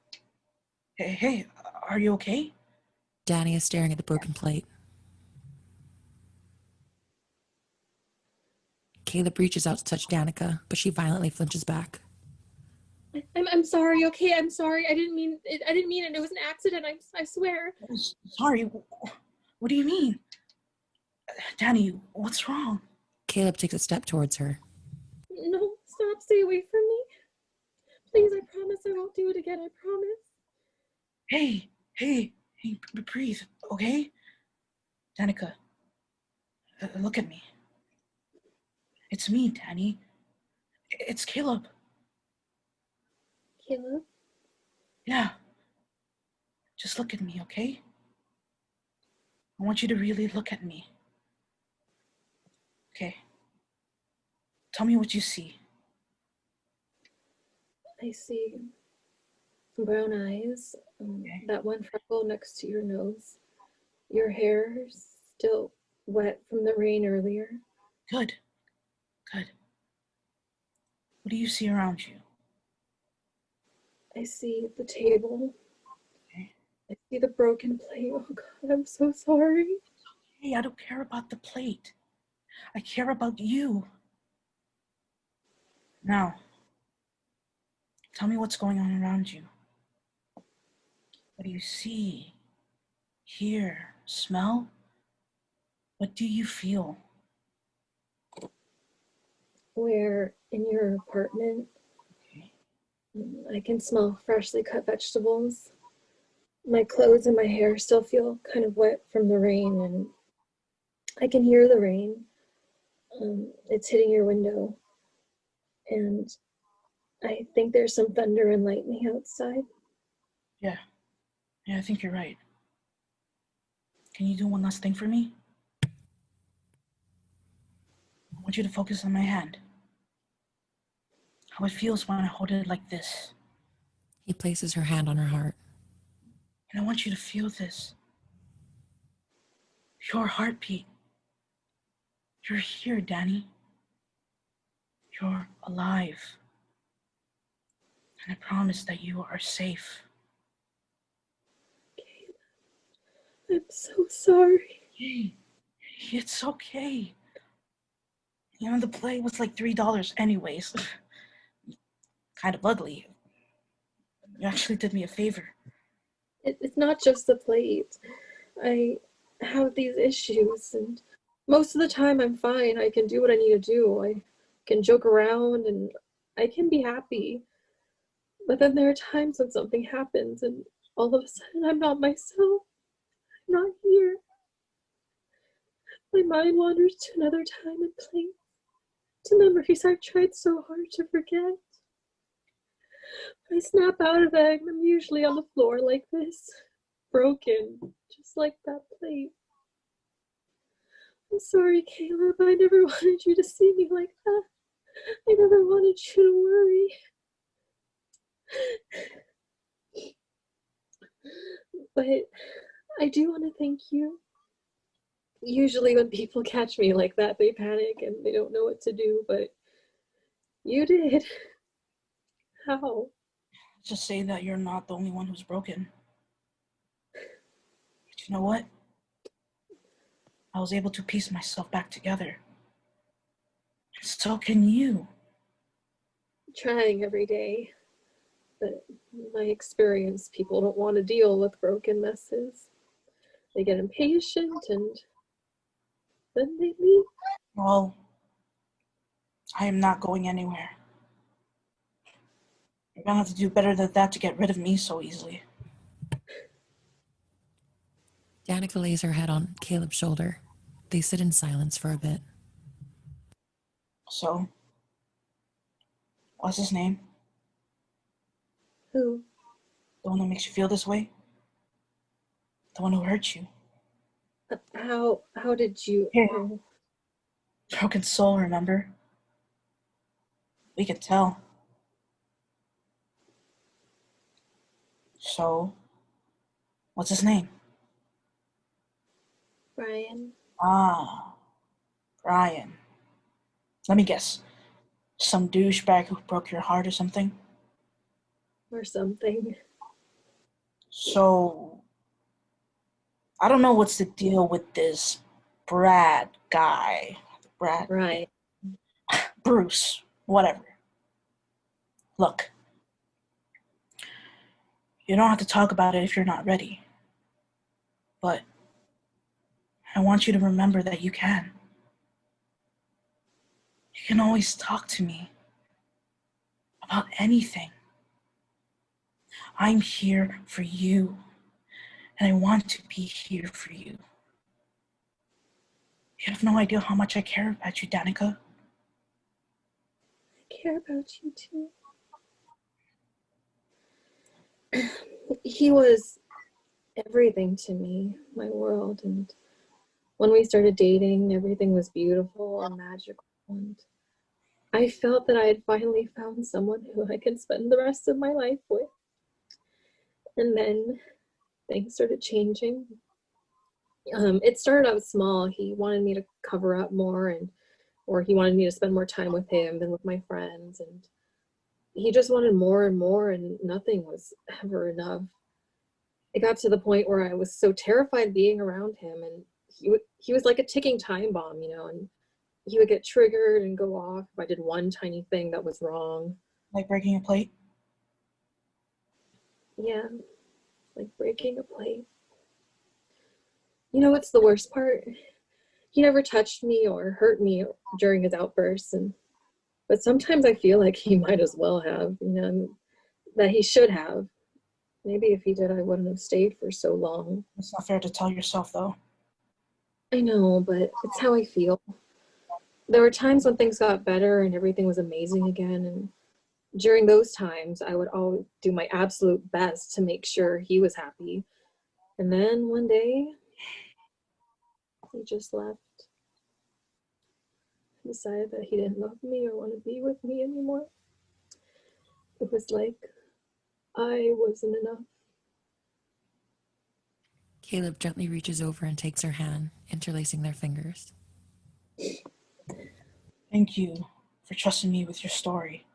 Hey, are you okay? Danny is staring at the broken plate. Caleb reaches out to touch Danica, but she violently flinches back. I'm sorry, okay? I'm sorry. I didn't mean it. It was an accident. I swear. Sorry. What do you mean? Danny, what's wrong? Caleb takes a step towards her. No, stop. Stay away from me. Please, I promise I won't do it again. I promise. Hey, breathe, okay? Danica, look at me. It's me, Danny. It's Caleb. Caleb? Yeah. Just look at me, okay? I want you to really look at me. Okay. Tell me what you see. I see brown eyes, that one freckle next to your nose. Your hair still wet from the rain earlier. Good. What do you see around you? I see the table. Okay. I see the broken plate. Oh God, I'm so sorry. Hey, I don't care about the plate. I care about you. Now, tell me what's going on around you. What do you see, hear, smell? What do you feel? We're in your apartment. Okay. I can smell freshly cut vegetables. My clothes and my hair still feel kind of wet from the rain, and I can hear the rain. It's hitting your window, and I think there's some thunder and lightning outside. Yeah, I think you're right. Can you do one last thing for me? I want you to focus on my hand. How it feels when I hold it like this. He places her hand on her heart. And I want you to feel this. Your heartbeat. You're here, Danny. You're alive. And I promise that you are safe. I'm so sorry. Hey, it's okay. You know, the play was like $3 anyways. Kind of ugly. You actually did me a favor. It's not just the plate. I have these issues, and most of the time I'm fine. I can do what I need to do. I can joke around, and I can be happy. But then there are times when something happens, and all of a sudden I'm not myself. I'm not here. My mind wanders to another time and place, to memories I've tried so hard to forget. I snap out of it, and I'm usually on the floor like this, broken, just like that plate. I'm sorry, Caleb. I never wanted you to see me like that. I never wanted you to worry. But I do want to thank you. Usually when people catch me like that, they panic and they don't know what to do, but you did. How? Just say that you're not the only one who's broken. But you know what? I was able to piece myself back together. So can you. Trying every day. But in my experience, people don't want to deal with broken messes. They get impatient and then they leave. Well, I am not going anywhere. You're gonna have to do better than that to get rid of me so easily. Danica lays her head on Caleb's shoulder. They sit in silence for a bit. So, what's his name? Who? The one that makes you feel this way? The one who hurt you? How did you... Here. Oh. Broken soul, remember? We could tell. So, what's his name? Brian. Ah, Brian. Let me guess. Some douchebag who broke your heart or something? Or something. So, I don't know what's the deal with this Brad guy. Brad? Right. Bruce. Whatever. Look. You don't have to talk about it if you're not ready. But I want you to remember that you can. You can always talk to me about anything. I'm here for you, and I want to be here for you. You have no idea how much I care about you, Danica. I care about you too. He was everything to me, my world, and when we started dating, everything was beautiful and magical, and I felt that I had finally found someone who I could spend the rest of my life with. And then things started changing. It started out small. He wanted me to cover up more, or he wanted me to spend more time with him than with my friends, and he just wanted more and more, and nothing was ever enough. It got to the point where I was so terrified being around him, and he was like a ticking time bomb, and he would get triggered and go off if I did one tiny thing that was wrong. Like breaking a plate? Yeah, like breaking a plate. You know what's the worst part? He never touched me or hurt me during his outbursts, but sometimes I feel like he might as well have, that he should have. Maybe if he did, I wouldn't have stayed for so long. It's not fair to tell yourself, though. I know, but it's how I feel. There were times when things got better and everything was amazing again, and during those times, I would always do my absolute best to make sure he was happy. And then one day, he just left. He decided that he didn't love me or want to be with me anymore. It was like I wasn't enough. Caleb gently reaches over and takes her hand, interlacing their fingers. Thank you for trusting me with your story.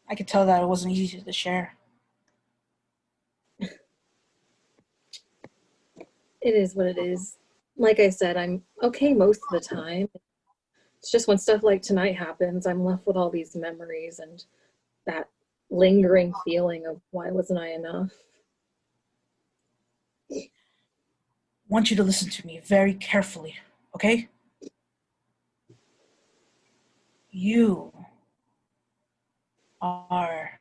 I could tell that it wasn't easy to share. It is what it is. Like I said, I'm okay most of the time. It's just when stuff like tonight happens, I'm left with all these memories and that lingering feeling of why wasn't I enough? I want you to listen to me very carefully, okay? You are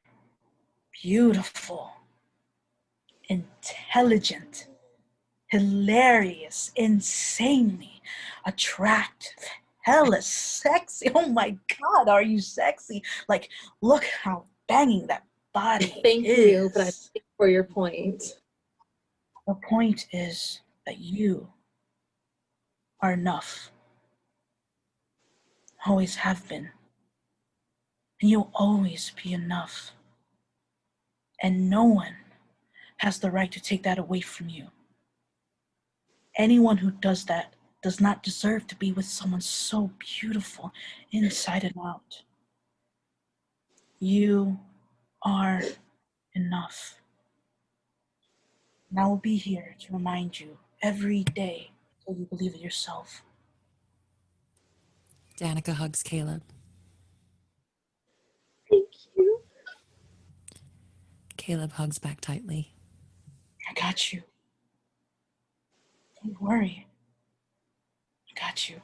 beautiful, intelligent, hilarious, insanely attractive, hella sexy. Oh my God, are you sexy? Like, look how banging that body Thank is. you, but I think for your point. The point is that you are enough. Always have been. And you'll always be enough. And no one has the right to take that away from you. Anyone who does that does not deserve to be with someone so beautiful inside and out. You are enough. And I will be here to remind you every day until you believe it yourself. Danica hugs Caleb. Thank you. Caleb hugs back tightly. I got you. Don't worry. I got you.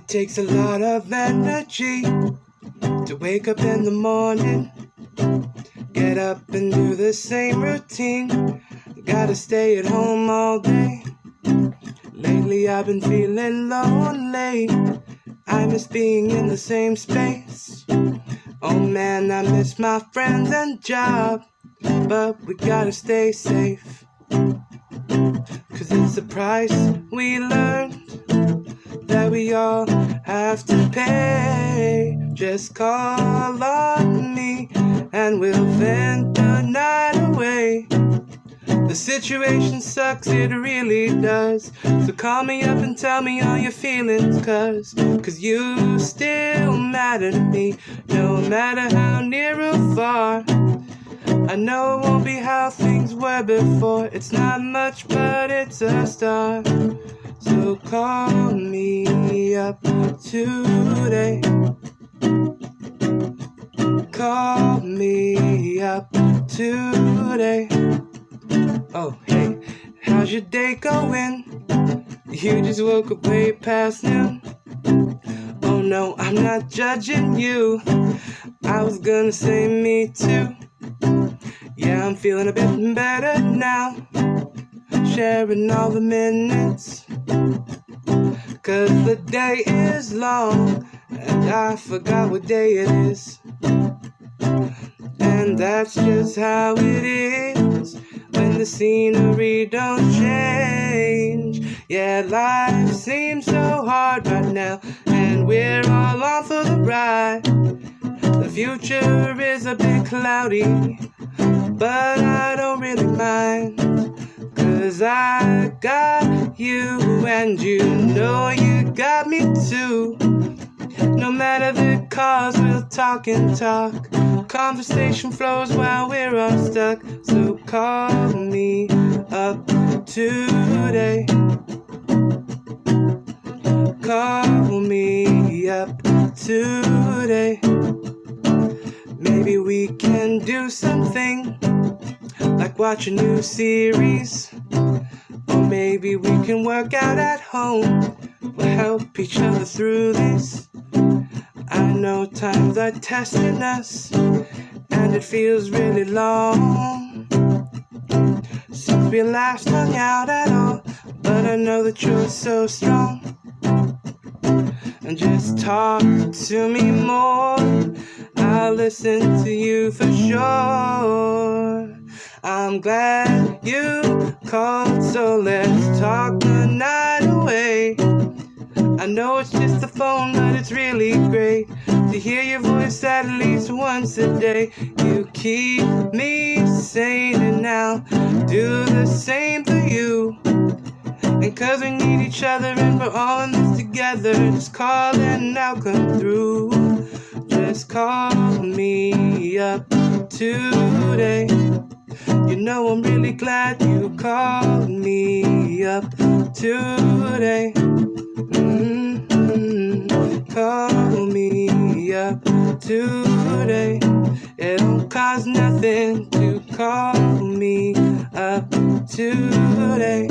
Takes a lot of energy to wake up in the morning, get up and do the same routine. Gotta stay at home all day. Lately I've been feeling lonely. I miss being in the same space. Oh man, I miss my friends and job, but we gotta stay safe. 'Cause it's the price we learned that we all have to pay. Just call on me and we'll vent the night away. The situation sucks, it really does. So call me up and tell me all your feelings, cause you still matter to me, no matter how near or far. I know it won't be how things were before. It's not much, but it's a start. So call me up today. Call me up today. Oh, hey, how's your day going? You just woke up way past noon. Oh no, I'm not judging you. I was gonna say me too. Yeah, I'm feeling a bit better now, sharing all the minutes. 'Cause the day is long and I forgot what day it is. And that's just how it is when the scenery don't change. Yeah, life seems so hard right now, and we're all on for the ride. The future is a bit cloudy, but I don't really mind. 'Cause I got you, and you know you got me too. No matter the cause, we'll talk and talk. Conversation flows while we're all stuck. So call me up today. Call me up today. Maybe we can do something like watch a new series. Or maybe we can work out at home. We'll help each other through this. I know times are testing us, and it feels really long since we last hung out at all. But I know that you're so strong. And just talk to me more, I'll listen to you for sure. I'm glad you called, so let's talk the night away. I know it's just the phone, but it's really great to hear your voice at least once a day. You keep me sane, and now do the same for you. And 'cause we need each other and we're all in this together, just call and I'll come through. Just call me up today. You know I'm really glad you called me up today. Call me up today. It don't cost nothing to call me up today.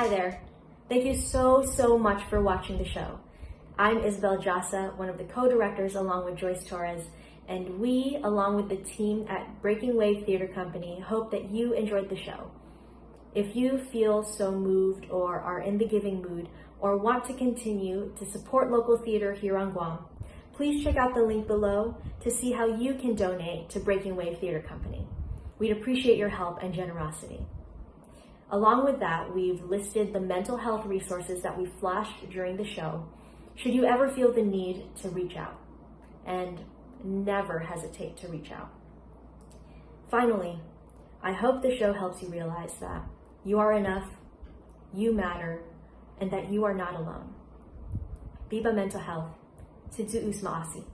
Hi there. Thank you so much for watching the show. I'm Isabel Jasa, one of the co-directors along with Joyce Torres, and we, along with the team at Breaking Wave Theater Company, hope that you enjoyed the show. If you feel so moved or are in the giving mood or want to continue to support local theater here on Guam, please check out the link below to see how you can donate to Breaking Wave Theater Company. We'd appreciate your help and generosity. Along with that, we've listed the mental health resources that we flashed during the show, should you ever feel the need to reach out. And never hesitate to reach out. Finally, I hope the show helps you realize that you are enough, you matter, and that you are not alone. Biba Mental Health, Situ Usmaasi.